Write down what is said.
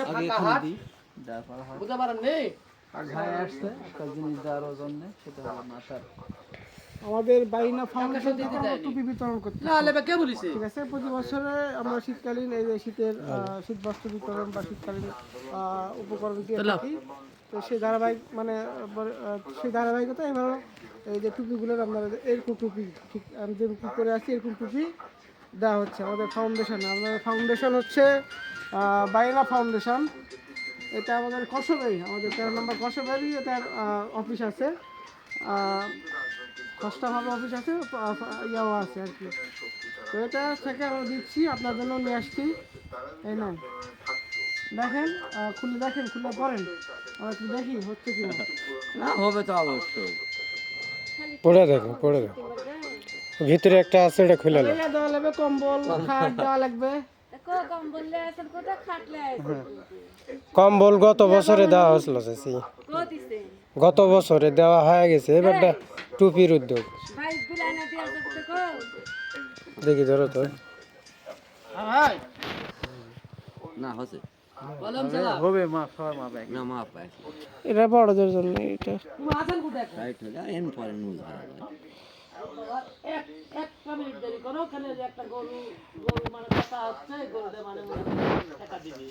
আগে এখানে দিই, তারপর হয় বুঝতে পারেন নেই আর ভাই আসছে একটা জিনিস দেওয়ার জন্য, সেটা হলো মাথার আমাদের বাইনা ফাউন্ডেশন থেকে আমরা টুপি বিতরণ করতে ঠিক আছে। প্রতি বছরে আমরা শীতকালীন এই যে শীতের শীত বস্ত্র বিতরণ বা শীতকালীন উপকরণ দিয়ে থাকি। তো সেই ধারাবাহিক মানে সেই ধারাবাহিকতা এবার এই যে টুপিগুলোর আপনারা এরকম টুপি ঠিক আমি যেরকম করে আসছি এরকম টুপি দেওয়া হচ্ছে আমাদের ফাউন্ডেশনে। আমাদের ফাউন্ডেশন হচ্ছে বাইনা ফাউন্ডেশন। এটা আমাদের কসবাই, আমাদের 13 নম্বর কসবাই এটার অফিস আছে, খসটাভাবে অফিস আছে, ইয়াও আছে আর কি। তো এটা থেকে আমরা দিচ্ছি, আপনার জন্য নিয়ে আসছি। এই না দেখেন, খুলে দেখেন, খুলে পড়েন, আমরা একটু দেখি হচ্ছে কি না হবে তো অবশ্যই। পড়ে দেখো, পড়ে দেখো, ভিতরে একটা আছে, এটা খুলে নাও। দেওয়া লাগবে, কম্বল খাট দেওয়া লাগবে। কম্বল গত বছরে দেওয়া হয়েছিল চাচি, গত বছরে দেওয়া হয়ে গেছে, এবারটা টুপির উদ্যোগ। দেখি ধরো তো, না হচ্ছে হবে মাপ সবার মাপ এক না মাপ এক এটা বড়দের জন্য এটা রাইট হয়ে যায় এন পরে নুল ধরা যায় একটা মিনিট দেরি করো খালি একটা গরু গরু মানে কথা হচ্ছে গরুতে মানে টাকা দিবি